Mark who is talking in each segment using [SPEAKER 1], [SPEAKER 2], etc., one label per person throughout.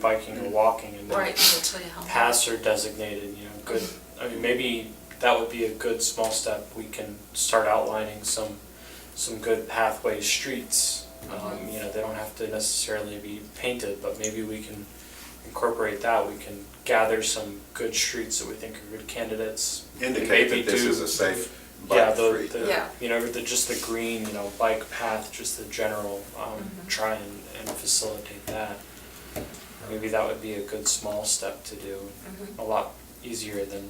[SPEAKER 1] biking or walking, and then
[SPEAKER 2] Right, it'll tell you how long.
[SPEAKER 1] paths are designated, good, I mean, maybe that would be a good small step. We can start outlining some good pathway streets. They don't have to necessarily be painted, but maybe we can incorporate that. We can gather some good streets that we think are good candidates.
[SPEAKER 3] Indicate that this is a safe bike street.
[SPEAKER 1] Just the green, bike path, just the general, try and facilitate that. Maybe that would be a good small step to do. A lot easier than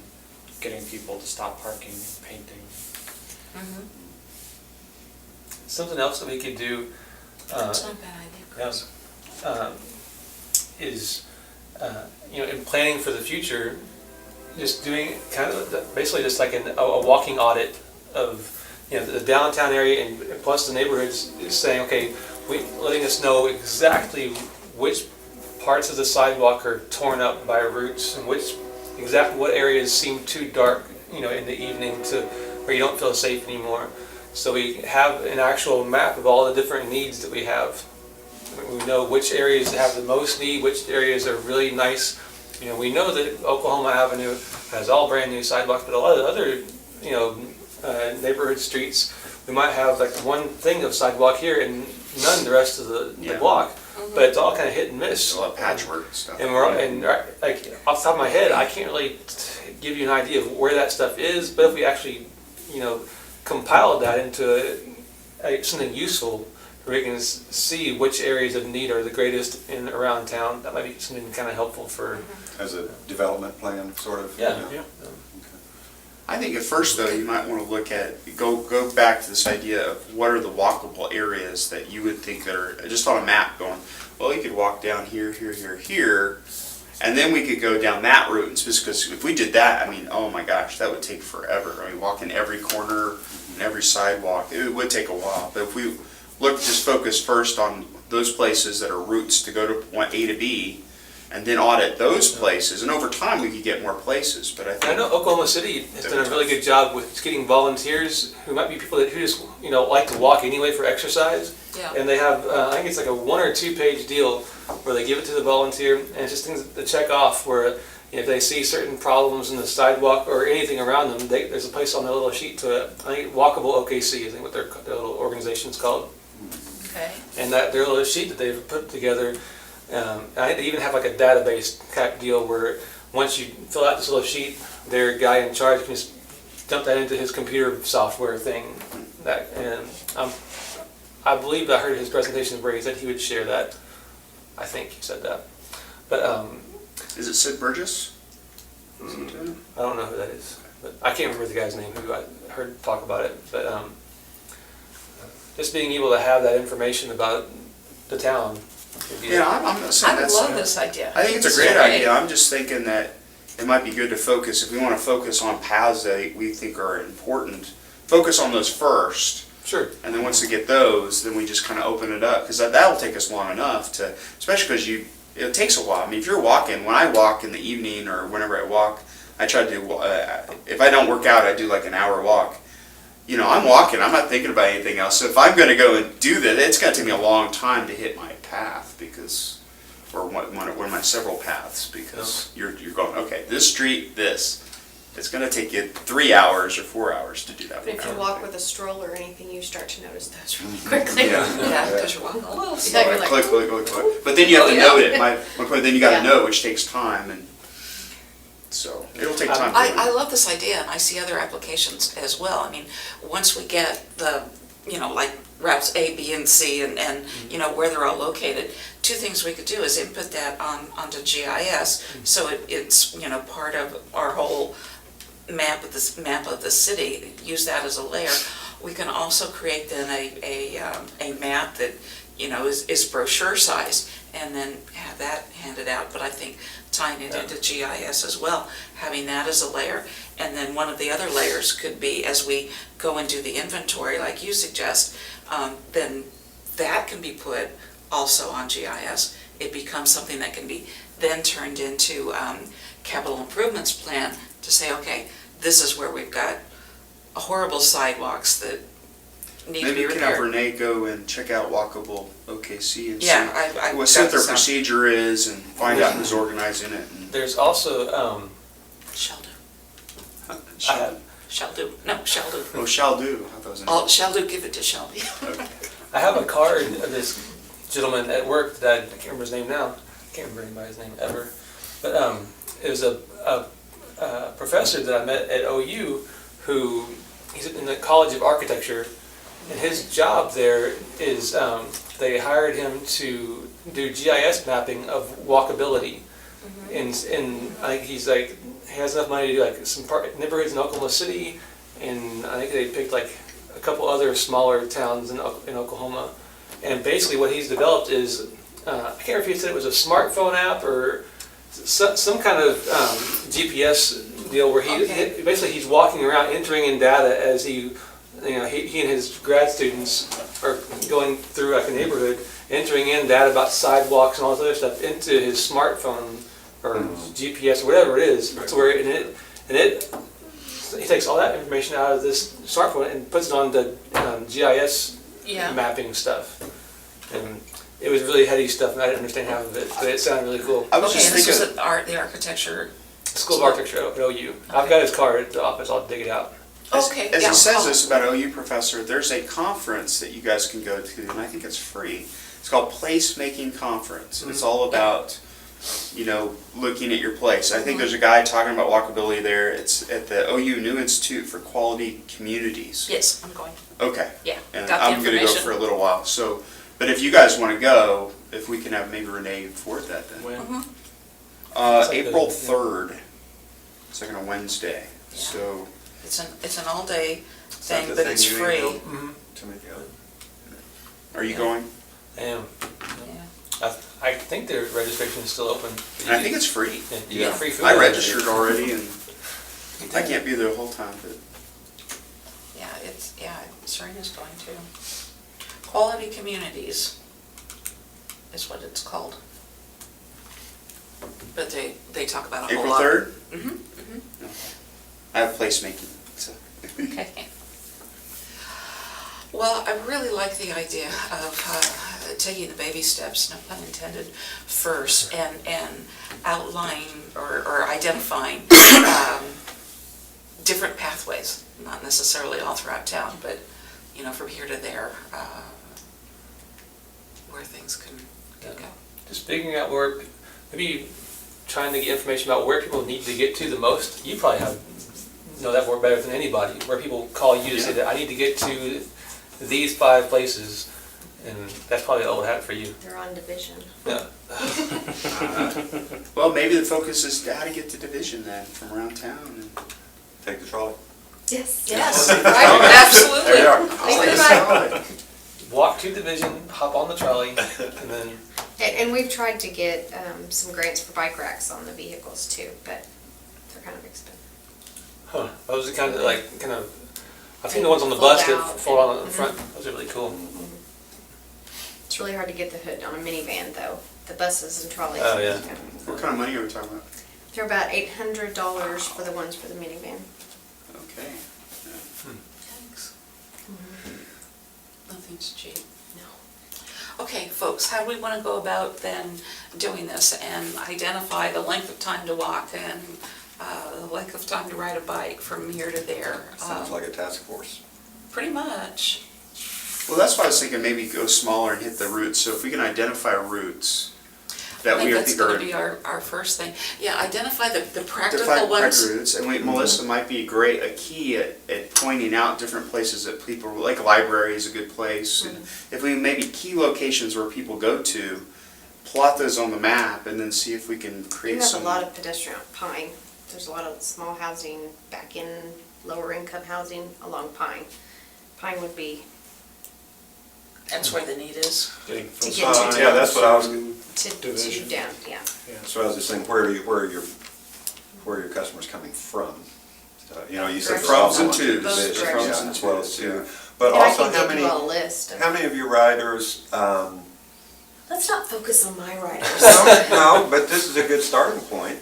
[SPEAKER 1] getting people to stop parking and painting.
[SPEAKER 4] Something else that we could do
[SPEAKER 2] That's not a bad idea, Chris.
[SPEAKER 4] is, in planning for the future, just doing kind of basically just like a walking audit of the downtown area and plus the neighborhoods, is saying, okay, letting us know exactly which parts of the sidewalk are torn up by roots and what areas seem too dark, in the evening to where you don't feel safe anymore. So we have an actual map of all the different needs that we have. We know which areas have the most need, which areas are really nice. We know that Oklahoma Avenue has all brand new sidewalks, but a lot of the other, neighborhood streets, we might have like one thing of sidewalk here and none the rest of the block. But it's all kind of hit and miss.
[SPEAKER 3] A lot of patchwork and stuff.
[SPEAKER 4] And like off the top of my head, I can't really give you an idea of where that stuff is. But if we actually, compiled that into something useful, where we can see which areas of need are the greatest in around town, that might be something kind of helpful for.
[SPEAKER 3] As a development plan, sort of.
[SPEAKER 4] Yeah.
[SPEAKER 5] I think at first though, you might want to look at, go back to this idea of what are the walkable areas that you would think are, just on a map going, well, you could walk down here, here, here, here, and then we could go down that route. And because if we did that, oh my gosh, that would take forever. Walking every corner and every sidewalk, it would take a while. But if we just focus first on those places that are routes to go to point A to B, and then audit those places, and over time we could get more places. But I
[SPEAKER 4] know Oklahoma City has done a really good job with getting volunteers who might be people who just like to walk anyway for exercise.
[SPEAKER 2] Yeah.
[SPEAKER 4] And they have I think it's like a 1 or 2 page deal where they give it to the volunteer, and it's just things to check off where if they see certain problems in the sidewalk or anything around them, there's a place on their little sheet to I think Walkable OKC, I think what their little organization's called.
[SPEAKER 2] Okay.
[SPEAKER 4] And their little sheet that they've put together. I think they even have like a database type deal where once you fill out this little sheet, their guy in charge can just dump that into his computer software thing. I believe I heard his presentation where he said he would share that. I think he said that. But
[SPEAKER 5] is it Sid Burgess?
[SPEAKER 4] I don't know who that is, but I can't remember the guy's name who I heard talk about it. But just being able to have that information about the town.
[SPEAKER 5] I'm not saying
[SPEAKER 2] I would love this idea.
[SPEAKER 5] I think it's a great idea. I'm just thinking that it might be good to focus, if we want to focus on paths that we think are important, focus on those first.
[SPEAKER 4] Sure.
[SPEAKER 5] And then once we get those, then we just kind of open it up, because that'll take us long enough to, especially because it takes a while. If you're walking, when I walk in the evening or whenever I walk, I try to do, if I don't work out, I do like an hour walk. I'm walking, I'm not thinking about anything else. So if I'm going to go and do that, it's going to take me a long time to hit my path, or one of my several paths, because you're going, okay, this street, it's going to take you 3 hours or 4 hours to do that.
[SPEAKER 6] But if you walk with a stroller or anything, you start to notice those really quickly.
[SPEAKER 2] Yeah, because you're walking a little
[SPEAKER 6] Yeah,
[SPEAKER 2] slower.
[SPEAKER 6] you're like,
[SPEAKER 5] Click. But then you have to note it. My point, then you got to know, which takes time, and so it'll take time.
[SPEAKER 2] I love this idea, and I see other applications as well. Once we get the, like routes A, B, and C, and where they're all located, 2 things we could do is input that onto GIS, so it's part of our whole map of the city. Use that as a layer. We can also create then a map that is brochure size, and then have that handed out. But I think tying it into GIS as well, having that as a layer, and then one of the other layers could be, as we go and do the inventory like you suggest, then that can be put also on GIS. It becomes something that can be then turned into capital improvements plan to say, okay, this is where we've got horrible sidewalks that need to
[SPEAKER 5] Maybe
[SPEAKER 2] be
[SPEAKER 5] we can have
[SPEAKER 2] repaired.
[SPEAKER 5] Renee go and check out Walkable OKC and
[SPEAKER 2] Yeah,
[SPEAKER 5] see
[SPEAKER 2] I
[SPEAKER 5] what
[SPEAKER 2] got
[SPEAKER 5] their
[SPEAKER 2] this out.
[SPEAKER 5] procedure is and find out who's organizing it. And
[SPEAKER 4] There's also,
[SPEAKER 2] Shall do,
[SPEAKER 5] shall,
[SPEAKER 2] shall do, no, shall do.
[SPEAKER 5] oh, shall do. I thought it was an-
[SPEAKER 2] Oh, shall do, give it to Shelby.
[SPEAKER 5] Okay.
[SPEAKER 4] I have a card of this gentleman at work that I can't remember his name now. I can't remember anybody's name ever. But it was a professor that I met at OU who, he's in the College of Architecture, and his job there is they hired him to do GIS mapping of walkability. And I think he's like, he has enough money to do like some neighborhoods in Oklahoma City, and I think they picked like a couple other smaller towns in Oklahoma. And basically what he's developed is, I can't remember if he said it was a smartphone app or some kind of GPS deal where
[SPEAKER 2] Okay.
[SPEAKER 4] basically he's walking around entering in data as he and his grad students are going through like a neighborhood, entering in data about sidewalks and all this other stuff into his smartphone or GPS or whatever it is. To where he takes all that information out of this smartphone and puts it on the GIS
[SPEAKER 2] Yeah.
[SPEAKER 4] mapping stuff. And it was really heady stuff, and I didn't understand half of it, but it sounded really cool.
[SPEAKER 5] I was
[SPEAKER 2] Okay,
[SPEAKER 5] just
[SPEAKER 2] and this was
[SPEAKER 5] thinking,
[SPEAKER 2] the architecture.
[SPEAKER 4] School of Architecture at OU. I've got his card at the office. I'll dig it out.
[SPEAKER 2] Okay,
[SPEAKER 5] as
[SPEAKER 2] yeah.
[SPEAKER 5] it says
[SPEAKER 2] call.
[SPEAKER 5] this about OU professor, there's a conference that you guys can go to, and I think it's free. It's called Placemaking Conference. It's all about, looking at your place. I think there's a guy talking about walkability there. It's at the OU New Institute for Quality Communities.
[SPEAKER 2] Yes, I'm going.
[SPEAKER 5] Okay.
[SPEAKER 2] Yeah,
[SPEAKER 5] And
[SPEAKER 2] got the
[SPEAKER 5] I'm gonna go
[SPEAKER 2] information.
[SPEAKER 5] for a little while, so, but if you guys wanna go, if we can have maybe Renee forward that then.
[SPEAKER 1] When?
[SPEAKER 4] It's like
[SPEAKER 5] April
[SPEAKER 4] the-
[SPEAKER 5] 3rd, it's like on a Wednesday,
[SPEAKER 2] Yeah.
[SPEAKER 5] so,
[SPEAKER 2] It's an all-day
[SPEAKER 3] Is that
[SPEAKER 2] thing,
[SPEAKER 3] the
[SPEAKER 2] but
[SPEAKER 3] thing
[SPEAKER 2] it's
[SPEAKER 3] you
[SPEAKER 2] free.
[SPEAKER 3] emailed
[SPEAKER 4] Mm-hmm.
[SPEAKER 3] to me the other?
[SPEAKER 5] are you
[SPEAKER 2] Yeah.
[SPEAKER 5] going?
[SPEAKER 4] I am.
[SPEAKER 2] Yeah.
[SPEAKER 4] I think their registration is still open.
[SPEAKER 5] And I think it's free.
[SPEAKER 4] Yeah, you
[SPEAKER 3] Yeah.
[SPEAKER 4] get free food.
[SPEAKER 5] I
[SPEAKER 4] out of it.
[SPEAKER 5] registered already and I can't be there the whole time, but
[SPEAKER 2] Yeah, Serena's going to. Quality Communities is what it's called. But they talk about a whole
[SPEAKER 5] April
[SPEAKER 2] lot.
[SPEAKER 5] 3rd?
[SPEAKER 2] Mm-hmm.
[SPEAKER 5] I have placemaking, so.
[SPEAKER 2] Okay. Well, I really like the idea of taking the baby steps, no pun intended, first, and outlining or identifying different pathways, not necessarily all throughout town, but, from here to there, where things can go.
[SPEAKER 4] Just figuring out where, maybe trying to get information about where people need to get to the most. You probably know that more better than anybody, where people call you to say that I need to get to these 5 places, and that's probably old hat for you.
[SPEAKER 6] They're on division.
[SPEAKER 4] Yeah.
[SPEAKER 5] Well, maybe the focus is how to get to Division then, from around town. And
[SPEAKER 3] Take the trolley.
[SPEAKER 6] Yes.
[SPEAKER 2] Yes,
[SPEAKER 6] Right.
[SPEAKER 3] There you
[SPEAKER 2] absolutely.
[SPEAKER 3] are.
[SPEAKER 4] Walk to Division, hop on the trolley, and then
[SPEAKER 6] And we've tried to get some grants for bike racks on the vehicles too, but they're kind of expensive.
[SPEAKER 4] those are kind of. I've seen the ones on the bus that
[SPEAKER 6] Fold out.
[SPEAKER 4] fold out on the front. Those are really cool.
[SPEAKER 6] It's really hard to get the hood on a minivan though, the buses and trolleys.
[SPEAKER 4] Oh, yeah.
[SPEAKER 5] what kind of money are we talking about?
[SPEAKER 6] They're about $800 for the ones for the minivan.
[SPEAKER 5] Okay.
[SPEAKER 2] Thanks. Nothing's cheap.
[SPEAKER 6] No.
[SPEAKER 2] Okay, folks, how do we want to go about then doing this and identify the length of time to walk and the length of time to ride a bike from here to there?
[SPEAKER 3] Sounds like a task force.
[SPEAKER 2] Pretty much.
[SPEAKER 5] Well, that's why I was thinking maybe go smaller and hit the routes. So if we can identify routes that we
[SPEAKER 2] that's
[SPEAKER 5] think
[SPEAKER 2] going
[SPEAKER 5] are
[SPEAKER 2] to be our first thing. Yeah, identify the practical
[SPEAKER 5] defined
[SPEAKER 2] ones.
[SPEAKER 5] routes, and Melissa might be a key at pointing out different places that people, like library is a good place. And if we maybe key locations where people go to, plot those on the map, and then see if we can
[SPEAKER 6] You
[SPEAKER 5] create
[SPEAKER 6] have
[SPEAKER 5] some.
[SPEAKER 6] a lot of pedestrian Pine. There's a lot of small housing back in lower income housing along Pine. Pine would be
[SPEAKER 2] That's where the need is.
[SPEAKER 6] to get to
[SPEAKER 3] Yeah, that's what I was,
[SPEAKER 6] to
[SPEAKER 1] Division.
[SPEAKER 6] down, yeah.
[SPEAKER 3] so I was just saying, where are your customers coming from? You said
[SPEAKER 5] Froms and
[SPEAKER 3] from
[SPEAKER 5] twos.
[SPEAKER 6] Both
[SPEAKER 3] Yeah,
[SPEAKER 6] directions.
[SPEAKER 3] as well as two. But
[SPEAKER 6] And I
[SPEAKER 3] also,
[SPEAKER 6] can
[SPEAKER 3] how
[SPEAKER 6] give you
[SPEAKER 3] many,
[SPEAKER 6] a list of.
[SPEAKER 3] how many of your riders,
[SPEAKER 6] Let's not focus on my riders.
[SPEAKER 3] no, but this is a good starting point,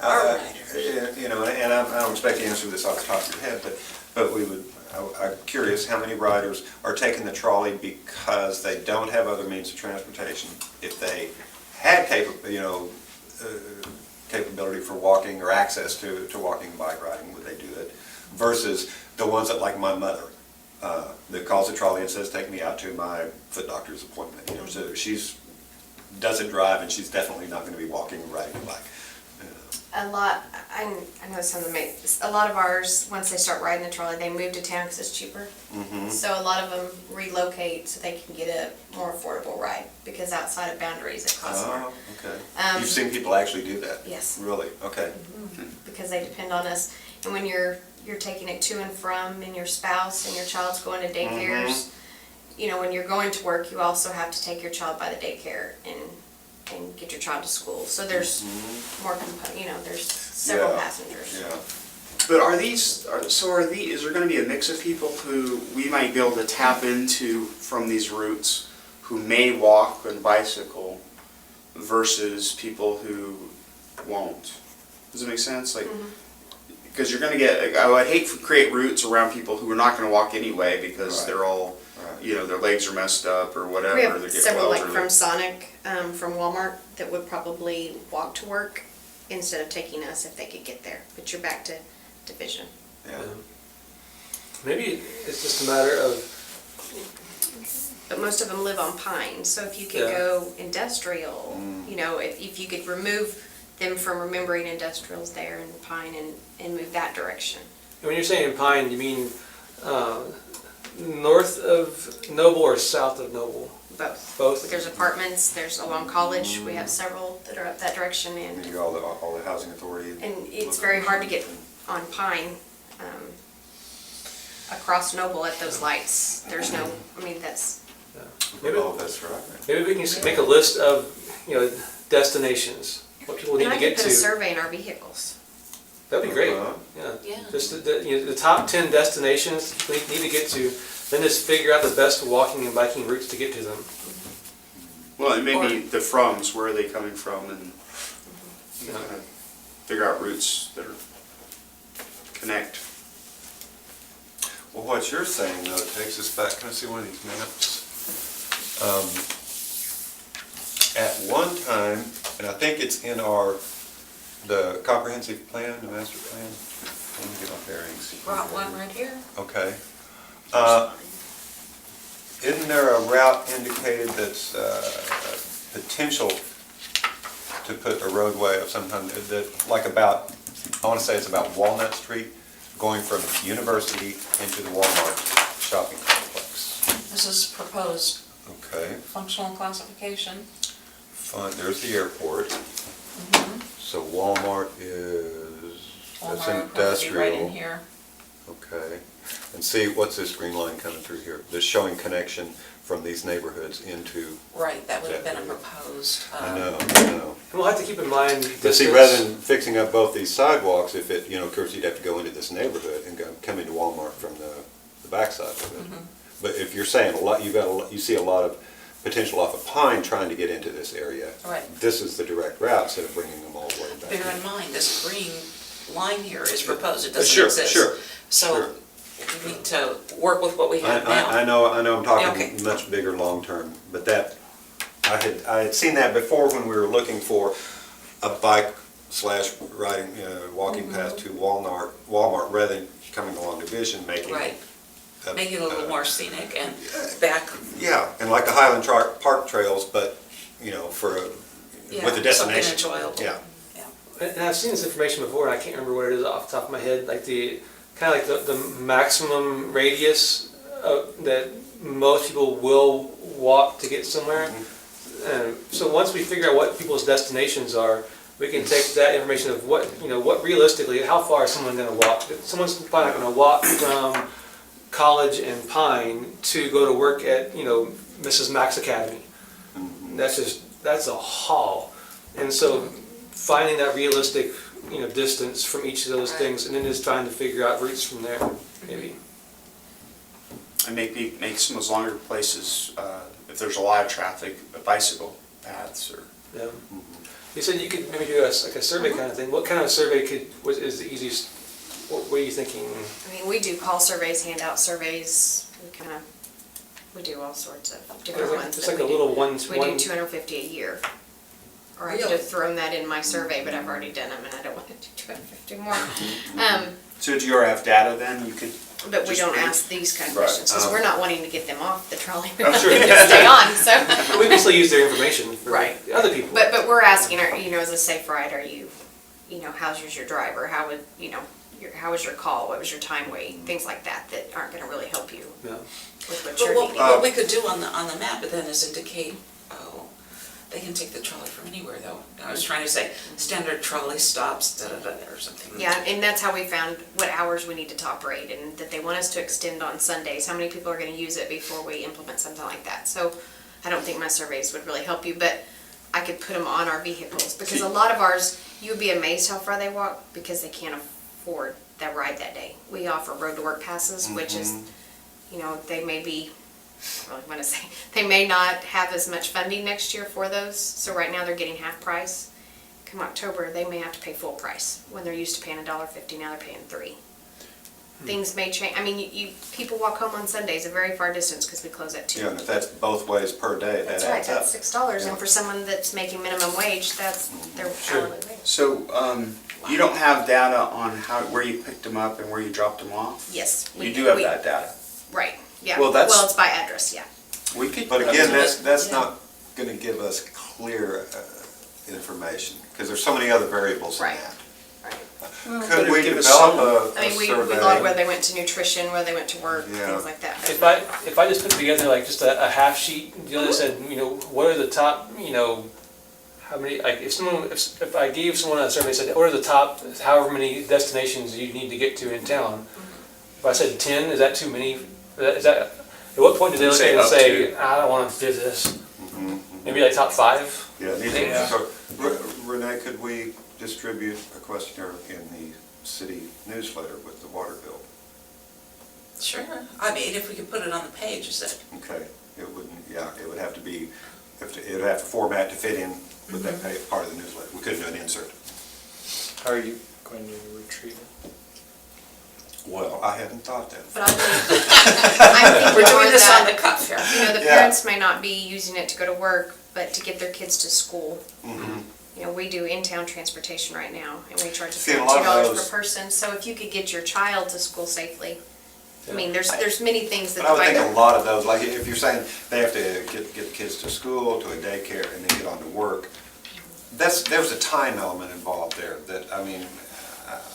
[SPEAKER 2] Our
[SPEAKER 3] and I don't expect you to answer this off the top of your head, but we would, I'm curious how many riders are taking the trolley because they don't have other means of transportation. If they had capability for walking or access to walking and bike riding, would they do it? Versus the ones that, like my mother, that calls the trolley and says, take me out to my foot doctor's appointment. So she's doesn't drive, and she's definitely not going to be walking or riding a bike.
[SPEAKER 6] A lot, I know some of them, a lot of ours, once they start riding the trolley, they move to town because it's cheaper. So a lot of them relocate so they can get a more affordable ride, because outside of boundaries it costs more.
[SPEAKER 3] Oh, okay. You've seen people actually do that?
[SPEAKER 6] Yes.
[SPEAKER 3] Really? Okay.
[SPEAKER 6] Because they depend on us. And when you're taking it to and from, and your spouse and your child's going to daycares, when you're going to work, you also have to take your child by the daycare and get your child to school. So there's more there's several passengers.
[SPEAKER 3] Yeah.
[SPEAKER 5] But is there gonna be a mix of people who we might be able to tap into from these routes, who may walk and bicycle, versus people who won't? Does it make sense? Like, because you're gonna get, I would hate to create routes around people who are not gonna walk anyway, because they're all, their legs are messed up or whatever.
[SPEAKER 6] We
[SPEAKER 5] they
[SPEAKER 6] have
[SPEAKER 5] get
[SPEAKER 6] several, like
[SPEAKER 5] elderly.
[SPEAKER 6] from Sonic, from Walmart, that would probably walk to work instead of taking us if they could get there. But you're back to division.
[SPEAKER 3] Yeah.
[SPEAKER 4] Maybe it's just a matter of,
[SPEAKER 6] But most of them live on Pine, so if you could go industrial, if you could remove them from remembering industrials there in Pine and move that direction.
[SPEAKER 4] when you're saying Pine, you mean north of Noble or south of Noble?
[SPEAKER 6] Both.
[SPEAKER 4] Both?
[SPEAKER 6] There's apartments, there's along College, we have several that are up that direction,
[SPEAKER 3] And
[SPEAKER 6] and
[SPEAKER 3] you got all the housing authority.
[SPEAKER 6] it's very hard to get on Pine, across Noble at those lights. There's no, that's,
[SPEAKER 4] Maybe,
[SPEAKER 3] That's right.
[SPEAKER 4] maybe we can make a list of, destinations, what people need
[SPEAKER 6] and
[SPEAKER 4] to
[SPEAKER 6] I could
[SPEAKER 4] get
[SPEAKER 6] put a
[SPEAKER 4] to.
[SPEAKER 6] survey in our vehicles.
[SPEAKER 4] That'd be great,
[SPEAKER 3] Uh-huh.
[SPEAKER 2] Yeah.
[SPEAKER 4] Just the top 10 destinations we need to get to, then just figure out the best walking and biking routes to get to them.
[SPEAKER 5] Well, and maybe the froms, where are they coming from, and kind of figure out routes that are connect.
[SPEAKER 3] Well, what you're saying, though, it takes us back, can I see one of these maps? At one time, and I think it's in the comprehensive plan, the master plan. Let me get my bearings.
[SPEAKER 2] Brought one right here.
[SPEAKER 3] Okay. Isn't there a route indicated that's potential to put a roadway of some kind, like about, I want to say it's about Walnut Street, going from University into the Walmart shopping complex?
[SPEAKER 2] This is proposed
[SPEAKER 3] Okay,
[SPEAKER 2] functional classification.
[SPEAKER 3] fine, there's the airport. So Walmart that's
[SPEAKER 2] Walmart would probably be right in
[SPEAKER 3] industrial.
[SPEAKER 2] here.
[SPEAKER 3] Okay, and see, what's this green line coming through here? This showing connection from these neighborhoods into,
[SPEAKER 2] Right, that would have been a proposed.
[SPEAKER 3] I know.
[SPEAKER 4] And we'll have to keep in mind
[SPEAKER 3] But see,
[SPEAKER 4] distance.
[SPEAKER 3] rather than fixing up both these sidewalks, if it, of course, you'd have to go into this neighborhood and come into Walmart from the backside of it. But if you're saying you see a lot of potential off of Pine trying to get into this area.
[SPEAKER 2] Right.
[SPEAKER 3] This is the direct route instead of bringing them all the way back.
[SPEAKER 2] Bear in mind, this green line here is proposed, it doesn't
[SPEAKER 3] Sure,
[SPEAKER 2] exist.
[SPEAKER 3] sure,
[SPEAKER 2] So
[SPEAKER 3] sure.
[SPEAKER 2] we need to work with what we have now.
[SPEAKER 3] I know, I'm talking
[SPEAKER 2] Okay.
[SPEAKER 3] much bigger long-term, but I had seen that before when we were looking for a bike/riding, walking path to Walmart, rather than coming along Division, making.
[SPEAKER 2] Right. Make it a little more scenic and back.
[SPEAKER 3] Yeah, and like the Highland Park trails, but, with the destination.
[SPEAKER 2] Something enjoyable.
[SPEAKER 3] Yeah.
[SPEAKER 4] And I've seen this information before, and I can't remember what it is off the top of my head, like the maximum radius that most people will walk to get somewhere. So once we figure out what people's destinations are, we can take that information of what realistically, how far is someone gonna walk? Someone's probably not gonna walk from College and Pine to go to work at, Mrs. Mack's Academy. That's a haul. And so finding that realistic, distance from each of those things, and then just trying to figure out routes from there, maybe.
[SPEAKER 5] And maybe make some of those longer places, if there's a lot of traffic, bicycle paths or.
[SPEAKER 4] Yeah. You said you could maybe do a survey kind of thing. What kind of survey is the easiest? What what are you thinking?
[SPEAKER 6] I mean, we do call surveys, hand out surveys, we do all sorts of different ones.
[SPEAKER 4] It's
[SPEAKER 6] that
[SPEAKER 4] like a
[SPEAKER 6] we do.
[SPEAKER 4] little one.
[SPEAKER 6] We do 250 a year. Or I could have thrown that in my survey, but I've already done them and I don't want to do 250 more.
[SPEAKER 5] So do you already have data then? You could.
[SPEAKER 6] But we
[SPEAKER 5] just
[SPEAKER 6] don't
[SPEAKER 5] bring-
[SPEAKER 6] ask these kind of
[SPEAKER 5] Right.
[SPEAKER 6] questions, because we're not wanting to get them off the trolley. We
[SPEAKER 5] Oh,
[SPEAKER 6] want
[SPEAKER 5] sure.
[SPEAKER 6] them to stay on, so.
[SPEAKER 4] We basically use their information for
[SPEAKER 6] Right.
[SPEAKER 4] other people.
[SPEAKER 6] But we're asking, as a safe ride, how's your driver? How would, how was your call? What was your time wait? Things like that aren't gonna really help you
[SPEAKER 4] Yeah.
[SPEAKER 6] with what
[SPEAKER 2] But
[SPEAKER 6] you're
[SPEAKER 2] what,
[SPEAKER 6] needing.
[SPEAKER 2] what we could do on the map then is indicate, they can take the trolley from anywhere though. I was trying to say, standard trolley stops, or something.
[SPEAKER 6] Yeah, and that's how we found what hours we needed to operate, and that they want us to extend on Sundays. How many people are gonna use it before we implement something like that? So I don't think my surveys would really help you, but I could put them on our vehicles, because a lot of ours, you would be amazed how far they walk, because they can't afford that ride that day. We offer road to work passes, which is, they may be, I want to say, they may not have as much funding next year for those, so right now they're getting half price. Come October, they may have to pay full price. When they're used to paying $1.50, now they're paying $3. Things may change. I mean, people walk home on Sundays a very far distance because we close at 2.
[SPEAKER 3] Yeah, and if that's both ways per day, that
[SPEAKER 6] That's right,
[SPEAKER 3] adds up.
[SPEAKER 6] that's $6, and for someone that's making minimum wage, that's their
[SPEAKER 4] Sure.
[SPEAKER 6] hourly wage.
[SPEAKER 5] So, you don't have data on where you picked them up and where you dropped them off?
[SPEAKER 6] Yes.
[SPEAKER 5] You do have that data.
[SPEAKER 6] Right, yeah.
[SPEAKER 5] Well, that's-
[SPEAKER 6] it's by address, yeah.
[SPEAKER 5] We could.
[SPEAKER 3] But again,
[SPEAKER 5] that's
[SPEAKER 3] that's
[SPEAKER 6] Yeah.
[SPEAKER 3] not gonna give us clear information, because there's so many other variables in
[SPEAKER 6] Right.
[SPEAKER 3] that.
[SPEAKER 6] Right.
[SPEAKER 3] Could
[SPEAKER 5] it'd
[SPEAKER 3] we
[SPEAKER 5] give us
[SPEAKER 3] develop
[SPEAKER 6] I
[SPEAKER 3] a
[SPEAKER 6] mean, we
[SPEAKER 3] survey?
[SPEAKER 6] log where they went to nutrition, where they went to work,
[SPEAKER 3] Yeah.
[SPEAKER 6] things like that.
[SPEAKER 4] If I just put together like just a half sheet deal that said, what are the top, how many, like if I gave someone a survey that said, what are the top however many destinations you need to get to in town? If I said 10, is that too many? Is that, at what point do they look at it and
[SPEAKER 5] Say
[SPEAKER 4] say, I don't want to do this?
[SPEAKER 3] Mhm.
[SPEAKER 4] Maybe like top 5?
[SPEAKER 3] Yeah, it needs
[SPEAKER 4] Yeah.
[SPEAKER 3] to- so, Renee, could we distribute a questionnaire in the city newsletter with the water bill?
[SPEAKER 2] Sure. I mean, if we could put it on the page, is it?
[SPEAKER 3] Okay, it wouldn't, yeah, it would have to be, it would have to format to fit in with that part of the newsletter. We couldn't do an insert.
[SPEAKER 1] How are you going to retrieve it?
[SPEAKER 3] Well, I hadn't thought that.
[SPEAKER 6] But I think
[SPEAKER 2] We're
[SPEAKER 6] more
[SPEAKER 2] doing this on the
[SPEAKER 6] that,
[SPEAKER 2] cuff here.
[SPEAKER 6] the
[SPEAKER 3] Yeah.
[SPEAKER 6] parents may not be using it to go to work, but to get their kids to school.
[SPEAKER 3] Mhm.
[SPEAKER 6] We do in-town transportation right now, and we charge
[SPEAKER 3] See, a lot of
[SPEAKER 6] $2
[SPEAKER 3] those-
[SPEAKER 6] per person. So if you could get your child to school safely, I mean,
[SPEAKER 4] Yeah.
[SPEAKER 6] there's many things that
[SPEAKER 3] But I would think a
[SPEAKER 6] the
[SPEAKER 3] lot of those, like if you're saying they have to get the kids to school, to a daycare, and then get on to work, there's a time element involved there that, I mean,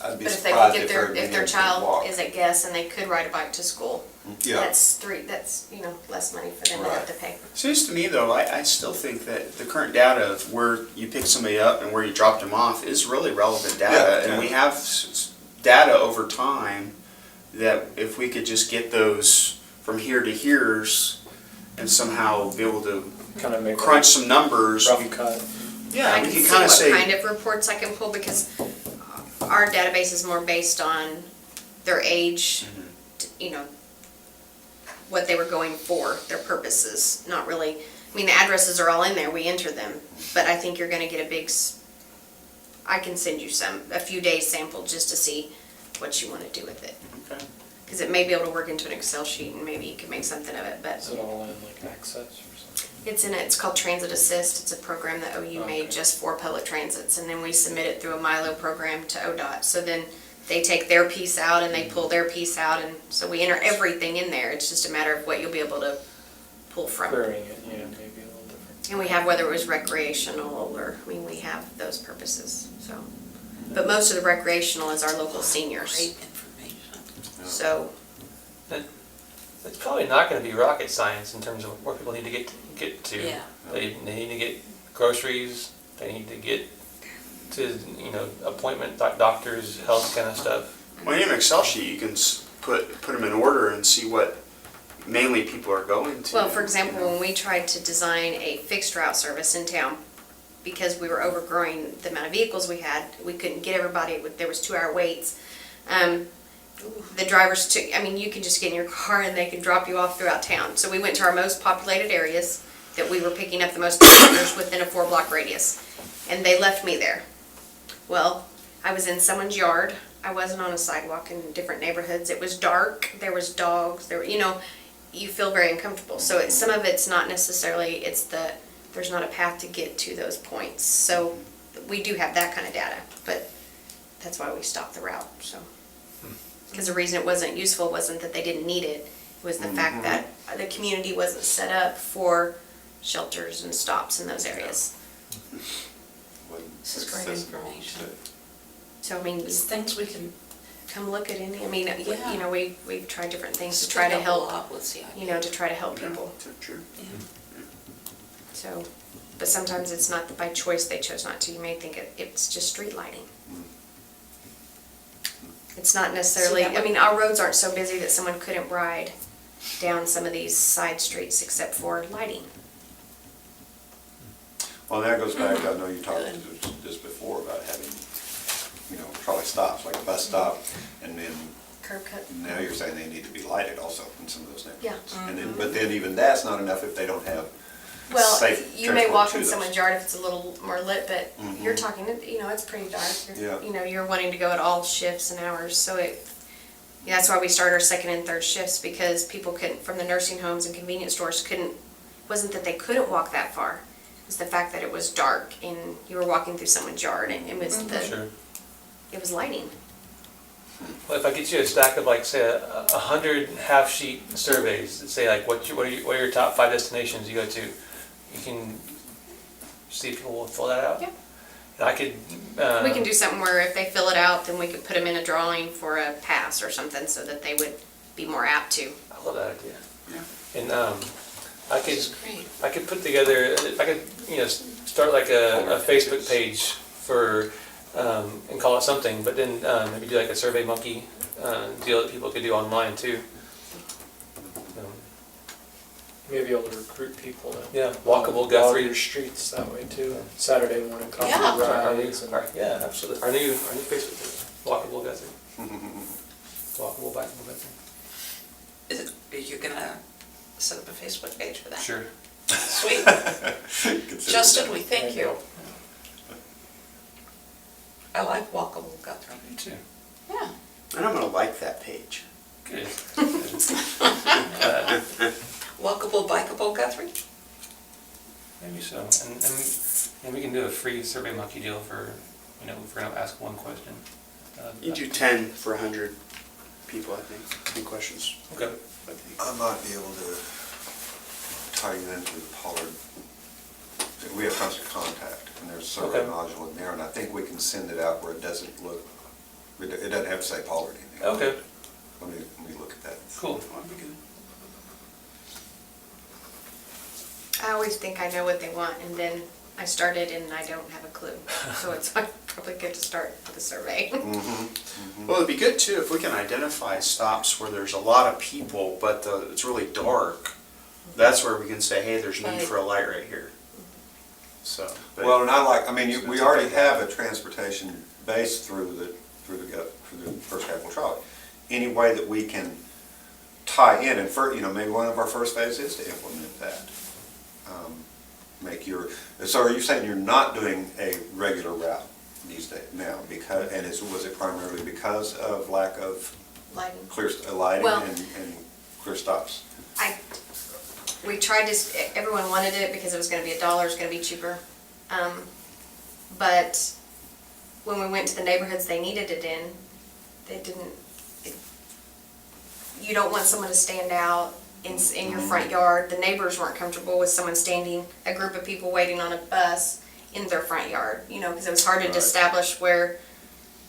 [SPEAKER 3] I'd be
[SPEAKER 6] But if they could
[SPEAKER 3] surprised
[SPEAKER 6] get
[SPEAKER 3] if very
[SPEAKER 6] if
[SPEAKER 3] many
[SPEAKER 6] their
[SPEAKER 3] of them could
[SPEAKER 6] child
[SPEAKER 3] walk.
[SPEAKER 6] is at Guess and they could ride a bike to school,
[SPEAKER 3] Yeah,
[SPEAKER 6] that's less money for them to have to pay.
[SPEAKER 5] Seems to me though, I still think that the current data of where you picked somebody up and where you dropped them off is really relevant data.
[SPEAKER 3] Yeah,
[SPEAKER 5] And
[SPEAKER 3] yeah.
[SPEAKER 5] we have data over time that if we could just get those from here to here's and somehow be able to
[SPEAKER 1] Kind of make
[SPEAKER 5] crunch some numbers.
[SPEAKER 1] rough cut.
[SPEAKER 5] Yeah,
[SPEAKER 6] I
[SPEAKER 5] we
[SPEAKER 6] can
[SPEAKER 5] can
[SPEAKER 6] see
[SPEAKER 5] kind of
[SPEAKER 6] what
[SPEAKER 5] say.
[SPEAKER 6] kind of reports I can pull, because our database is more based on their age, what they were going for, their purposes, not really, I mean, the addresses are all in there, we enter them, but I think you're gonna get I can send you a few days sample just to see what you wanna do with it.
[SPEAKER 5] Okay.
[SPEAKER 6] Because it may be able to work into an Excel sheet and maybe you can make something of it, but
[SPEAKER 1] Is it all in like Access or something?
[SPEAKER 6] it's called Transit Assist. It's a program that OU made
[SPEAKER 1] Okay.
[SPEAKER 6] just for public transits, and then we submit it through a Milo program to ODOT. So then they take their piece out and they pull their piece out, and so we enter everything in there. It's just a matter of what you'll be able to pull from.
[SPEAKER 1] Querying it, yeah, maybe a little different.
[SPEAKER 6] And we have whether it was recreational or, we have those purposes, so. But most of the recreational is our local seniors,
[SPEAKER 2] Great information.
[SPEAKER 6] so.
[SPEAKER 4] It's probably not going to be rocket science in terms of where people need to get to.
[SPEAKER 2] Yeah.
[SPEAKER 4] They need to get groceries. They need to get to appointment, doctors, health kind of stuff.
[SPEAKER 5] Well, in an Excel sheet, you can put them in order and see what mainly people are going to.
[SPEAKER 6] Well, for example, when we tried to design a fixed route service in town, because we were overgrowing the amount of vehicles we had, we couldn't get everybody, there was 2-hour waits. The drivers you can just get in your car and they can drop you off throughout town. So we went to our most populated areas that we were picking up the most passengers within a 4-block radius. And they left me there. Well, I was in someone's yard I wasn't on a sidewalk in different neighborhoods. It was dark, there was dogs, there, you feel very uncomfortable. So some of it's not necessarily, it's there's not a path to get to those points. So we do have that kind of data, but that's why we stopped the route, so. Because the reason it wasn't useful wasn't that they didn't need it, it was the fact that the community wasn't set up for shelters and stops in those areas.
[SPEAKER 2] This is great information.
[SPEAKER 6] So, I mean,
[SPEAKER 2] There's things we can
[SPEAKER 6] come look at any, I mean,
[SPEAKER 2] Yeah.
[SPEAKER 6] we've tried different things to
[SPEAKER 2] speak
[SPEAKER 6] try to
[SPEAKER 2] up a
[SPEAKER 6] help,
[SPEAKER 2] lot with CIP.
[SPEAKER 6] to try to help people,
[SPEAKER 5] Sure.
[SPEAKER 2] Yeah.
[SPEAKER 6] so. But sometimes it's not by choice they chose not to, you may think it's just street lighting. It's not necessarily,
[SPEAKER 2] So that would-
[SPEAKER 6] I mean, our roads aren't so busy that someone couldn't ride down some of these side streets except for lighting.
[SPEAKER 3] Well, that goes back, I know you talked this before about having, probably stops, like a bus stop, and then
[SPEAKER 6] Curb cut.
[SPEAKER 3] now you're saying they need to be lighted also in some of those neighborhoods.
[SPEAKER 6] Yeah.
[SPEAKER 3] And then, but then even that's not enough if they don't have
[SPEAKER 6] Well,
[SPEAKER 3] safe
[SPEAKER 6] you may
[SPEAKER 3] transport
[SPEAKER 6] walk
[SPEAKER 3] to
[SPEAKER 6] in
[SPEAKER 3] those.
[SPEAKER 6] someone's yard if it's a little more lit, but you're talking, it's pretty dark. You're wanting to go at all shifts and hours, so that's why we started our second and third shifts, because people couldn't, from the nursing homes and convenience stores wasn't that they couldn't walk that far. It was the fact that it was dark and you were walking through someone's yard and it was
[SPEAKER 4] Sure.
[SPEAKER 6] it was lighting.
[SPEAKER 4] Well, if I get you a stack of like, say, 100 half-sheet surveys that say like, what are your top 5 destinations you go to, you can see if people will fill that out?
[SPEAKER 6] Yeah.
[SPEAKER 4] And I could.
[SPEAKER 6] We can do something where if they fill it out, then we could put them in a drawing for a pass or something so that they would be more apt to.
[SPEAKER 4] I love that idea.
[SPEAKER 5] Yeah.
[SPEAKER 4] And I could,
[SPEAKER 2] That's great.
[SPEAKER 4] I could put together, I could, start like a Facebook page for, and call it something, but then maybe do like a Survey Monkey deal that people could do online too.
[SPEAKER 1] Maybe able to recruit people to.
[SPEAKER 4] Yeah, walkable
[SPEAKER 1] Walk
[SPEAKER 4] Guthrie.
[SPEAKER 1] your streets that way too. Saturday morning coffee
[SPEAKER 2] Yeah.
[SPEAKER 1] rides. and-
[SPEAKER 4] Yeah, absolutely. Our new Facebook page, walkable Guthrie. Walkable, bikeable Guthrie.
[SPEAKER 2] Are you gonna set up a Facebook page for that?
[SPEAKER 4] Sure.
[SPEAKER 2] Sweet.
[SPEAKER 3] Consider
[SPEAKER 2] Justin,
[SPEAKER 3] that.
[SPEAKER 2] we thank
[SPEAKER 1] There you
[SPEAKER 2] you. I like walkable Guthrie.
[SPEAKER 4] Me too.
[SPEAKER 2] Yeah.
[SPEAKER 5] And I'm gonna like that page.
[SPEAKER 4] Good.
[SPEAKER 2] Walkable, bikeable Guthrie?
[SPEAKER 4] Maybe so. And we can do a free Survey Monkey deal for, if we're gonna ask one question.
[SPEAKER 5] You do 10 for 100 people, I think, 10 questions,
[SPEAKER 4] Okay.
[SPEAKER 5] I think.
[SPEAKER 3] I might be able to tie you into the Pollard. We have constant contact, and there's a survey
[SPEAKER 4] Okay.
[SPEAKER 3] module in there, and I think we can send it out where it doesn't look, it doesn't have to say Pollard anything.
[SPEAKER 4] Okay.
[SPEAKER 3] Let me look at that.
[SPEAKER 4] Cool.
[SPEAKER 5] Oh, that'd be good.
[SPEAKER 6] I always think I know what they want, and then I started and I don't have a clue. So it's probably good to start with a survey.
[SPEAKER 5] Well, it'd be good too if we can identify stops where there's a lot of people, but it's really dark. That's where we can say, hey, there's need for a light right here. So. but-
[SPEAKER 3] Well, and we already have a transportation base through the First Capital Trolley. Any way that we can tie in, and maybe one of our first phases is to implement that. So are you saying you're not doing a regular route these days now was it primarily because of lack of
[SPEAKER 6] Lighting.
[SPEAKER 3] clear lighting
[SPEAKER 6] Well-
[SPEAKER 3] and clear stops?
[SPEAKER 6] We tried to, everyone wanted it because it was gonna be $1, it was gonna be cheaper. But when we went to the neighborhoods they needed it in, they didn't, you don't want someone to stand out in your front yard. The neighbors weren't comfortable with someone a group of people waiting on a bus in their front yard, because it was hard to
[SPEAKER 3] Right.
[SPEAKER 6] establish where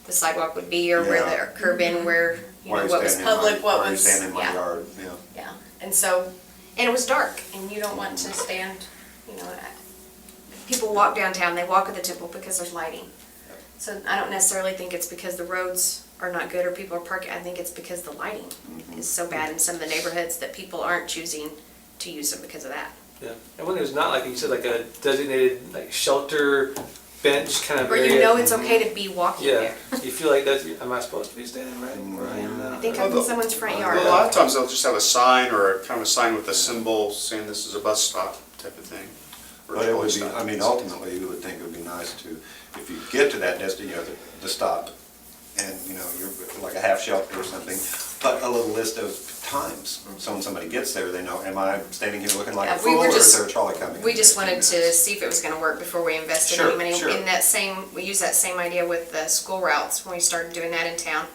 [SPEAKER 6] the sidewalk would be or where
[SPEAKER 3] Yeah.
[SPEAKER 6] the curb in, where,
[SPEAKER 3] Why are you
[SPEAKER 6] what was
[SPEAKER 3] standing in
[SPEAKER 6] public,
[SPEAKER 3] my-
[SPEAKER 6] what
[SPEAKER 3] why are you
[SPEAKER 6] was,
[SPEAKER 3] standing in my
[SPEAKER 6] yeah.
[SPEAKER 3] yard? Yeah.
[SPEAKER 6] Yeah, and so, and it was dark, and you don't want to stand, people walk downtown, they walk at the temple because there's lighting. So I don't necessarily think it's because the roads are not good or people are parking, I think it's because the lighting is so bad in some of the neighborhoods that people aren't choosing to use them because of that.
[SPEAKER 4] Yeah. And when there's not, like you said, like a designated like shelter bench kind of
[SPEAKER 6] Or
[SPEAKER 4] area.
[SPEAKER 6] it's okay to be walking
[SPEAKER 4] Yeah.
[SPEAKER 6] there.
[SPEAKER 4] You feel like am I supposed to be standing right where I am now?
[SPEAKER 6] I think
[SPEAKER 5] Well,
[SPEAKER 6] I'm in someone's front
[SPEAKER 5] Well,
[SPEAKER 6] yard.
[SPEAKER 5] a lot of times they'll just have a sign or a kind of a sign with a symbol saying this is a bus stop type of thing. Or
[SPEAKER 3] But it would be,
[SPEAKER 5] stop.
[SPEAKER 3] ultimately, you would think it would be nice to, if you get to that destination, the stop, and, you know, you're like a half shelter or something, but a little list of times. So when somebody gets there, they know, am I standing here looking like a
[SPEAKER 6] We
[SPEAKER 3] fool,
[SPEAKER 6] were
[SPEAKER 3] or is
[SPEAKER 6] just-
[SPEAKER 3] there a trolley coming?
[SPEAKER 6] We
[SPEAKER 3] in
[SPEAKER 6] just
[SPEAKER 3] 15
[SPEAKER 6] wanted to
[SPEAKER 3] minutes?
[SPEAKER 6] see if it was gonna work before we invested
[SPEAKER 3] Sure,
[SPEAKER 6] any money.
[SPEAKER 3] sure.
[SPEAKER 6] In that same, we used that same idea with the school routes, when we started doing that in town,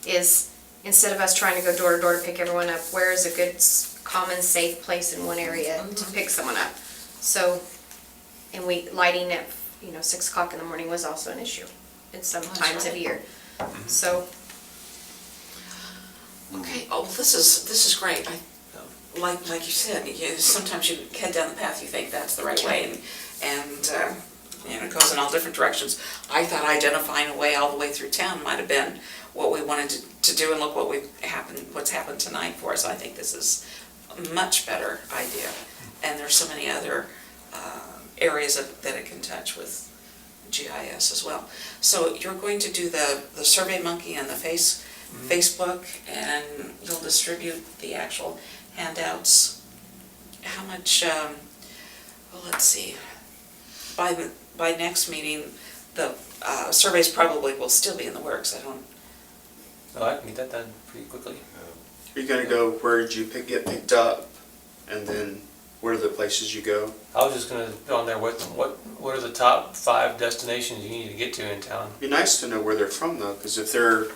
[SPEAKER 6] is instead of us trying to go door to door to pick everyone up, where is a good, common, safe place in one area to pick someone up? So, and lighting at, 6 o'clock in the morning was also an issue in some
[SPEAKER 2] That's
[SPEAKER 6] times of
[SPEAKER 2] right.
[SPEAKER 6] year. So,
[SPEAKER 2] Okay, oh, this is great. Like you said, sometimes you head down the path, you think that's the right way, and it goes in all different directions. I thought identifying a way all the way through town might have been what we wanted to do, and look what's happened tonight for us. I think this is a much better idea, and there's so many other areas that it can touch with GIS as well. So you're going to do the Survey Monkey and the Facebook, and you'll distribute the actual handouts. How much, well, let's see, by next meeting, the surveys probably will still be in the works.
[SPEAKER 4] Oh, I can get that done pretty quickly.
[SPEAKER 5] Are you gonna go, where did you get picked up? And then where are the places you go?
[SPEAKER 4] I was just gonna put on there, what are the top 5 destinations you need to get to in town?
[SPEAKER 5] It'd be nice to know where they're from though, because if they're,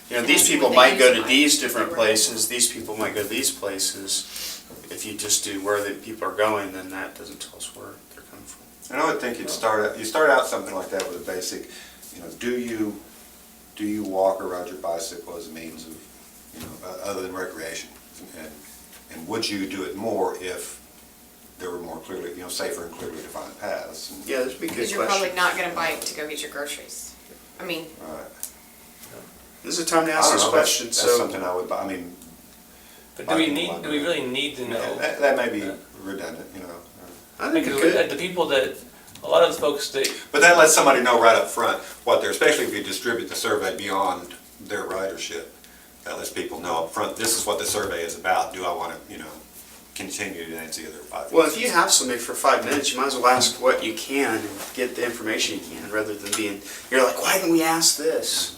[SPEAKER 5] these
[SPEAKER 6] Yeah,
[SPEAKER 5] people
[SPEAKER 6] what
[SPEAKER 5] might
[SPEAKER 6] they
[SPEAKER 5] go
[SPEAKER 6] use
[SPEAKER 5] to
[SPEAKER 6] might
[SPEAKER 5] these
[SPEAKER 6] be
[SPEAKER 5] different
[SPEAKER 6] right.
[SPEAKER 5] places, these people might go to these places. If you just do where the people are going, then that doesn't tell us where they're coming from.
[SPEAKER 3] And I would think you start out something like that with a basic, do you walk or ride your bicycle as a means of, other than recreation? And would you do it more if there were more clearly, safer and clearly defined paths? And-
[SPEAKER 5] Yeah, that'd be a good
[SPEAKER 6] because you're probably
[SPEAKER 5] question.
[SPEAKER 6] not gonna bike to go get your groceries. I mean,
[SPEAKER 3] Right.
[SPEAKER 5] This is a time to
[SPEAKER 3] I
[SPEAKER 5] ask
[SPEAKER 3] don't
[SPEAKER 5] this
[SPEAKER 3] know,
[SPEAKER 5] question,
[SPEAKER 3] that's
[SPEAKER 5] so.
[SPEAKER 3] something I would,
[SPEAKER 4] But do we really need to know?
[SPEAKER 3] that may be redundant,
[SPEAKER 5] I think
[SPEAKER 4] Because
[SPEAKER 5] it could.
[SPEAKER 4] the people that, a lot of the folks that,
[SPEAKER 3] But that lets somebody know right up front what they're, especially if you distribute the survey beyond their ridership. That lets people know up front, this is what the survey is about. Do I want to, continue to answer the other 5?
[SPEAKER 5] Well, if you have somebody for 5 minutes, you might as well ask what you can and get the information you can, rather than being, you're like, why didn't we ask this?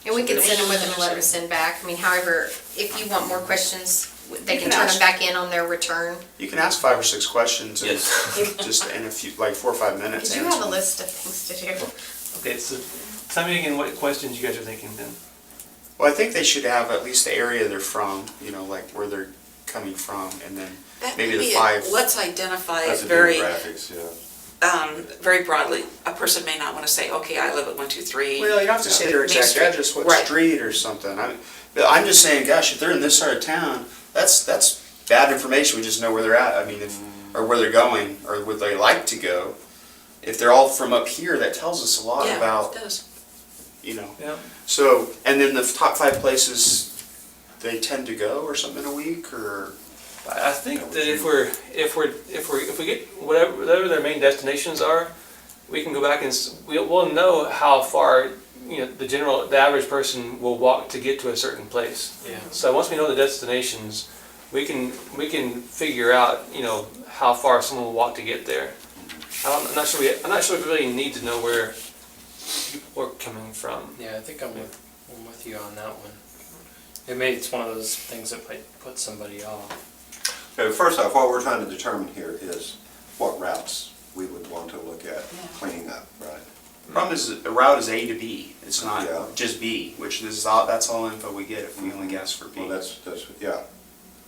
[SPEAKER 6] and we can send them with them and let them send back. I mean, however, if you want more questions, they
[SPEAKER 5] You
[SPEAKER 6] can
[SPEAKER 5] can
[SPEAKER 6] turn
[SPEAKER 5] ask.
[SPEAKER 6] them back in on their return.
[SPEAKER 5] You can ask 5 or 6 questions and
[SPEAKER 4] Yes.
[SPEAKER 5] just in a few, like 4 or 5 minutes.
[SPEAKER 6] Because you
[SPEAKER 5] answer
[SPEAKER 6] have a
[SPEAKER 5] them.
[SPEAKER 6] list of things to do.
[SPEAKER 4] okay, so tell me again what questions you guys are thinking then.
[SPEAKER 5] Well, I think they should have at least the area they're from, like where they're coming from, and then
[SPEAKER 2] that
[SPEAKER 5] maybe
[SPEAKER 2] may
[SPEAKER 5] the
[SPEAKER 2] be
[SPEAKER 5] 5.
[SPEAKER 2] let's identify
[SPEAKER 3] That's
[SPEAKER 2] it
[SPEAKER 3] the
[SPEAKER 2] very,
[SPEAKER 3] demographics, yeah.
[SPEAKER 2] very broadly. A person may not want to say, okay, I live at 123.
[SPEAKER 5] Well, you don't have to say their
[SPEAKER 2] Main
[SPEAKER 5] exact
[SPEAKER 2] Street.
[SPEAKER 5] address, what
[SPEAKER 2] Right.
[SPEAKER 5] street or something. I'm just saying, gosh, if they're in this side of town, that's bad information. We just know where they're at. I mean, or where they're going, or where they like to go. If they're all from up here, that tells us a lot
[SPEAKER 2] Yeah,
[SPEAKER 5] about,
[SPEAKER 2] it does.
[SPEAKER 4] Yeah.
[SPEAKER 5] So, and then the top 5 places they tend to go, or something, in a week, or.
[SPEAKER 4] I think that if we get whatever their main destinations are, we can go back and we'll know how far the average person will walk to get to a certain place.
[SPEAKER 1] Yeah.
[SPEAKER 4] So once we know the destinations, we can figure out how far someone will walk to get there. I'm not sure we really need to know where people are coming from.
[SPEAKER 1] Yeah, I think I'm with you on that one. It's one of those things that might put somebody off.
[SPEAKER 3] Okay, first off, what we're trying to determine here is what routes we would want to look at cleaning up, right?
[SPEAKER 5] Problem is, a route is A to B. It's not
[SPEAKER 3] Yeah.
[SPEAKER 5] just B, which that's all info we get if we only guess for B.
[SPEAKER 3] Well, that's, yeah.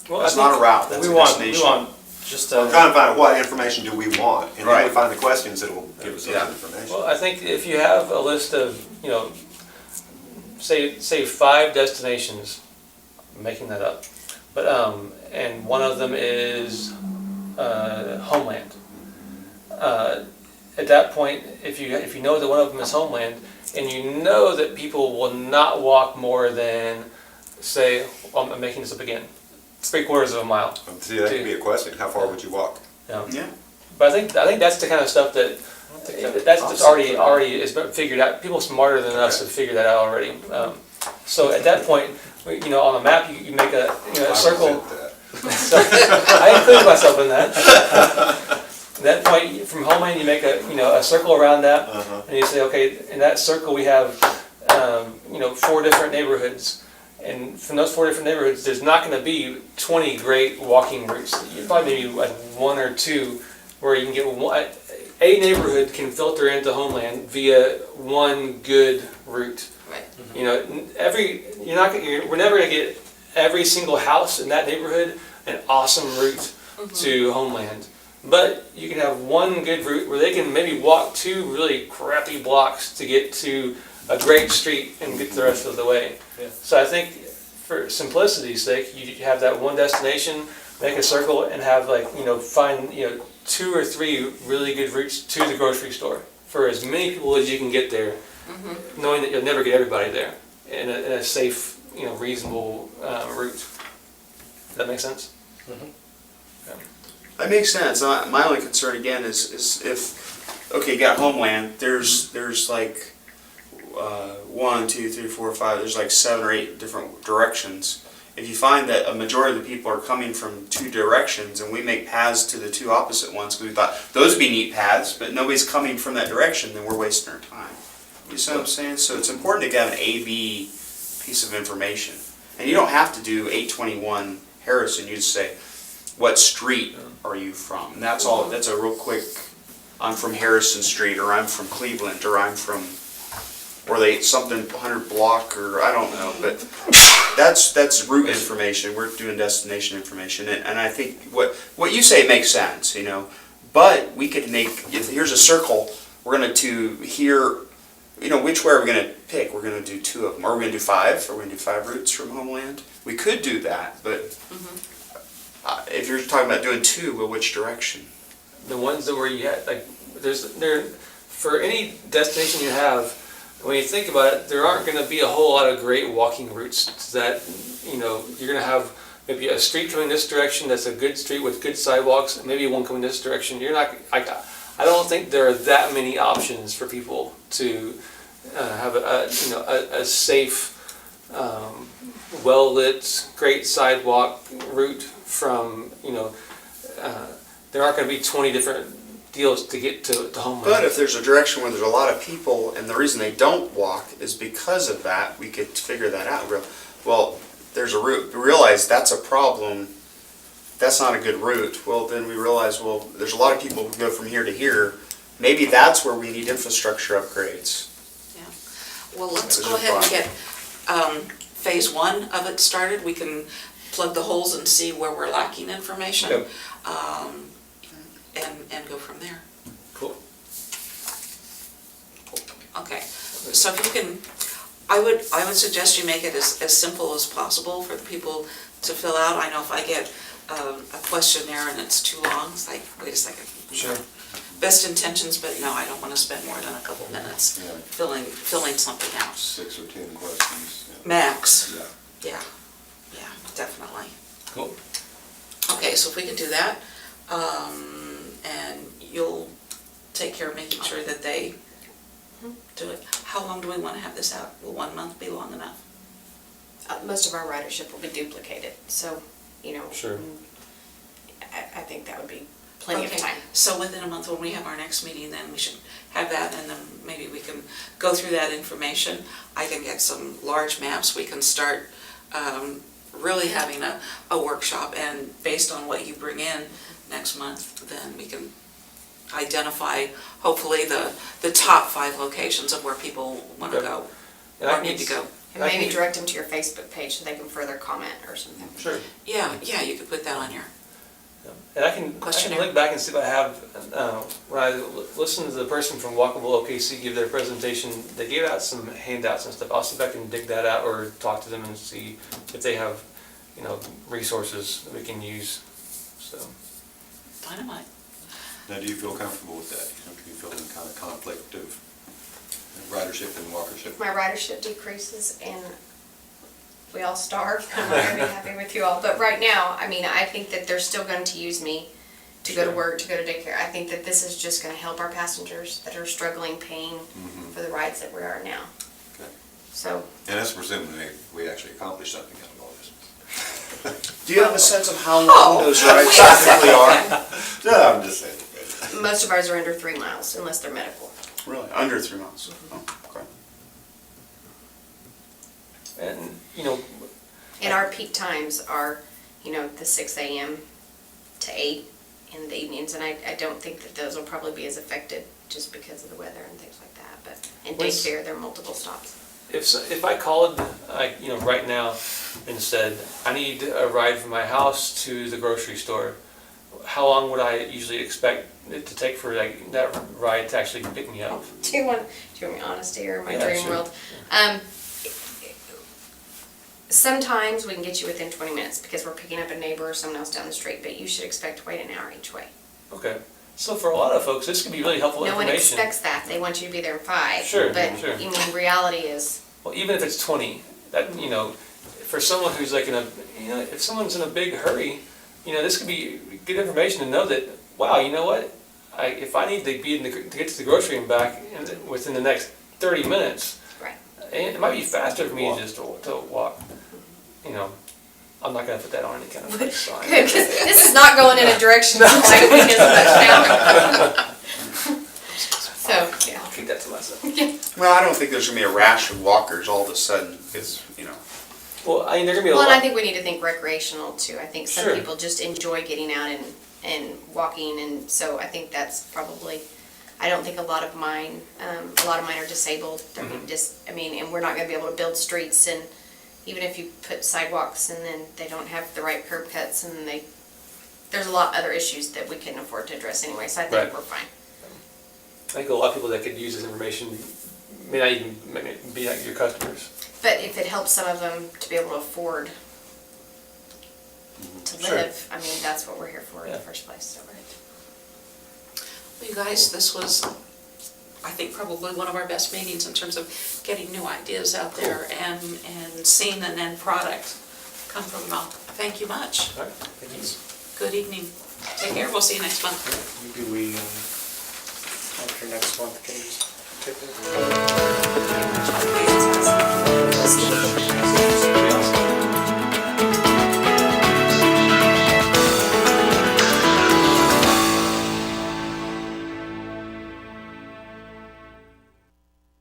[SPEAKER 4] Well,
[SPEAKER 5] That's
[SPEAKER 4] I
[SPEAKER 5] not
[SPEAKER 4] think
[SPEAKER 5] a route, that's
[SPEAKER 1] We
[SPEAKER 5] a
[SPEAKER 1] want
[SPEAKER 5] destination.
[SPEAKER 1] just
[SPEAKER 3] We're trying to find out what information do we want, and then
[SPEAKER 5] Right.
[SPEAKER 3] we find the questions that will give us those
[SPEAKER 5] Yeah.
[SPEAKER 3] information.
[SPEAKER 4] Well, I think if you have a list of, say 5 destinations, I'm making that up, but and one of them is Homeland. At that point, if you know that one of them is Homeland, and you know that people will not walk more than, say, I'm making this up again, 3/4 of a mile.
[SPEAKER 3] See, that could be a question, how far would you walk?
[SPEAKER 5] Yeah.
[SPEAKER 4] But I think that's the kind of stuff that that's already is figured out. People smarter than us have figured that out already. So at that point, on the map you make a a circle. So, I included myself in that. At that point, from Homeland, you make a circle around that, and you say, okay, in that circle we have 4 different neighborhoods. And from those 4 different neighborhoods, there's not going to be 20 great walking routes. You probably maybe like 1 or 2 where you can get a neighborhood can filter into Homeland via one good route.
[SPEAKER 2] Right.
[SPEAKER 4] You know, we're never going to get every single house in that neighborhood an awesome route to Homeland. But you can have one good route where they can maybe walk 2 really crappy blocks to get to a great street and get the rest of the way.
[SPEAKER 1] Yeah.
[SPEAKER 4] So I think for simplicity's sake, you have that one destination, make a circle, and have find 2 or 3 really good routes to the grocery store for as many people as you can get there, knowing that you'll never get everybody there in a safe, reasonable route. Does that make sense?
[SPEAKER 5] That makes sense. My only concern again is if, okay, you got Homeland, there's like 1, 2, 3, 4, 5, there's like 7 or 8 different directions. If you find that a majority of the people are coming from 2 directions and we make paths to the 2 opposite ones because we thought those would be neat paths, but nobody's coming from that direction, then we're wasting our time. You see what I'm saying? So it's important to get an A-B piece of information. And you don't have to do 821 Harrison, you just say, what street are you from? And that's all, that's a real quick, I'm from Harrison Street, or I'm from Cleveland, or I'm from, or they, something 100 block, or I don't know, but that's route information, we're doing destination information, and I think what you say makes sense, but we could make, if here's a circle, we're gonna do here, which way are we gonna pick? We're gonna do 2 of them, or we're gonna do 5, or we're gonna do 5 routes from Homeland? We could do that, but if you're talking about doing 2, well, which direction?
[SPEAKER 4] The ones that where you had for any destination you have, when you think about it, there aren't going to be a whole lot of great walking routes that you're going to have maybe a street coming this direction that's a good street with good sidewalks, and maybe one coming this direction. You're not. I don't think there are that many options for people to have a safe, well lit, great sidewalk route from there aren't going to be 20 different deals to get to Homeland.
[SPEAKER 5] But if there's a direction where there's a lot of people, and the reason they don't walk is because of that, we could figure that out. Well, there's a route. We realize that's a problem. That's not a good route. Well, then we realize, well, there's a lot of people who go from here to here. Maybe that's where we need infrastructure upgrades.
[SPEAKER 2] Yeah. Well, let's
[SPEAKER 5] Those
[SPEAKER 2] go
[SPEAKER 5] are
[SPEAKER 2] ahead and
[SPEAKER 5] fine.
[SPEAKER 2] get phase 1 of it started. We can plug the holes and see where we're lacking information.
[SPEAKER 4] Yep.
[SPEAKER 2] And go from there.
[SPEAKER 4] Cool.
[SPEAKER 2] Okay, so if you can, I would suggest you make it as simple as possible for the people to fill out. I know if I get a questionnaire and it's too long, it's like, wait a second.
[SPEAKER 4] Sure.
[SPEAKER 2] Best intentions, but no, I don't want to spend more than a couple minutes
[SPEAKER 7] Yeah.
[SPEAKER 2] filling something out.
[SPEAKER 7] 6 or 10 questions. Yeah.
[SPEAKER 2] Max.
[SPEAKER 7] Yeah.
[SPEAKER 2] Yeah, definitely.
[SPEAKER 4] Cool.
[SPEAKER 2] Okay, so if we can do that, and you'll take care of making sure that they do it. How long do we want to have this out? Will 1 month be long enough?
[SPEAKER 6] Most of our ridership will be duplicated, so,
[SPEAKER 4] Sure.
[SPEAKER 6] I think that would be plenty of
[SPEAKER 2] Okay,
[SPEAKER 6] time.
[SPEAKER 2] so within a month when we have our next meeting, then we should have that, and then maybe we can go through that information. I can get some large maps, we can start really having a workshop, and based on what you bring in next month, then we can identify, hopefully, the top 5 locations of where people want to
[SPEAKER 4] Okay.
[SPEAKER 2] go,
[SPEAKER 4] And I
[SPEAKER 2] or need to go.
[SPEAKER 6] And
[SPEAKER 4] I
[SPEAKER 6] maybe
[SPEAKER 4] can-
[SPEAKER 6] direct them to your Facebook page so they can further comment or something.
[SPEAKER 4] Sure.
[SPEAKER 2] Yeah, you could put that on your,
[SPEAKER 4] And I can
[SPEAKER 2] Questionnaire.
[SPEAKER 4] look back and see if I have, when I listened to the person from Walkable OKC give their presentation, they gave out some handouts and stuff. I'll see if I can dig that out or talk to them and see if they have, resources that we can use, so.
[SPEAKER 2] dynamite.
[SPEAKER 3] Now, do you feel comfortable with that? Do you feel any kind of conflict of ridership and walkership?
[SPEAKER 6] My ridership decreases and we all starve, I'm not gonna be happy with you all. But right now, I think that they're still going to use me to go to
[SPEAKER 4] Sure.
[SPEAKER 6] work, to go to daycare. I think that this is just gonna help our passengers that are struggling, paying for the rides that we are now.
[SPEAKER 3] Okay.
[SPEAKER 6] So,
[SPEAKER 3] And that's presuming we actually accomplish something out of all this.
[SPEAKER 5] Do you have a sense of how long
[SPEAKER 2] Oh,
[SPEAKER 5] those rides
[SPEAKER 2] wait a
[SPEAKER 5] typically are?
[SPEAKER 3] No, I'm just saying.
[SPEAKER 6] most of ours are under 3 miles unless they're medical.
[SPEAKER 5] Really, under 3 miles? Oh, okay.
[SPEAKER 4] And, you know,
[SPEAKER 6] And our peak times are, the 6 a.m. to 8 in the evenings, and I don't think that those will probably be as affected just because of the weather and things like that, but in
[SPEAKER 4] What's-
[SPEAKER 6] daycare, there are multiple stops.
[SPEAKER 4] if I called, right now and said, I need a ride from my house to the grocery store, how long would I usually expect it to take for that ride to actually pick me up?
[SPEAKER 6] Do you want me honesty or my
[SPEAKER 4] Yeah,
[SPEAKER 6] dream
[SPEAKER 4] sure.
[SPEAKER 6] world? Sometimes we can get you within 20 minutes because we're picking up a neighbor or someone else down the street, but you should expect to wait an hour each way.
[SPEAKER 4] Okay, so for a lot of folks, this could be really helpful
[SPEAKER 6] No one
[SPEAKER 4] information.
[SPEAKER 6] expects that. They want you to be there in 5.
[SPEAKER 4] Sure,
[SPEAKER 6] But,
[SPEAKER 4] sure.
[SPEAKER 6] reality is,
[SPEAKER 4] Well, even if it's 20, that, for someone who's like if someone's in a big hurry, this could be good information to know that, wow, you know what? If I need to be to get to the grocery and back within the next 30 minutes,
[SPEAKER 6] right.
[SPEAKER 4] it might be faster for me just to walk. I'm not gonna put that on any kind of sign.
[SPEAKER 6] Good, 'cause this is not going in a direction that I think is much now. So, yeah.
[SPEAKER 4] I'll keep that to myself.
[SPEAKER 5] Well, I don't think there's gonna be a rash of walkers all of a sudden, because,
[SPEAKER 4] Well, they're gonna be a
[SPEAKER 6] Well,
[SPEAKER 4] lot.
[SPEAKER 6] and I think we need to think recreational too. I think some
[SPEAKER 4] Sure.
[SPEAKER 6] people just enjoy getting out and walking, and so I think that's probably, I don't think a lot of mine are disabled. They're and we're not gonna be able to build streets, and even if you put sidewalks and then they don't have the right curb cuts, and there's a lot of other issues that we couldn't afford to address anyway, so I think
[SPEAKER 4] Right.
[SPEAKER 6] we're fine.
[SPEAKER 4] I think a lot of people that could use this information may not even be your customers.
[SPEAKER 6] But if it helps some of them to be able to afford to
[SPEAKER 4] Sure.
[SPEAKER 6] live, that's what we're here for in the
[SPEAKER 4] Yeah.
[SPEAKER 6] first place, so.
[SPEAKER 2] Well, you guys, this was, I think, probably one of our best meetings in terms of getting new ideas out there and seeing an end product come from it all. Thank you much.
[SPEAKER 4] All right, thank you.
[SPEAKER 2] Good evening. Take care. We'll see you next month.
[SPEAKER 1] Maybe we, after next month, can just take it.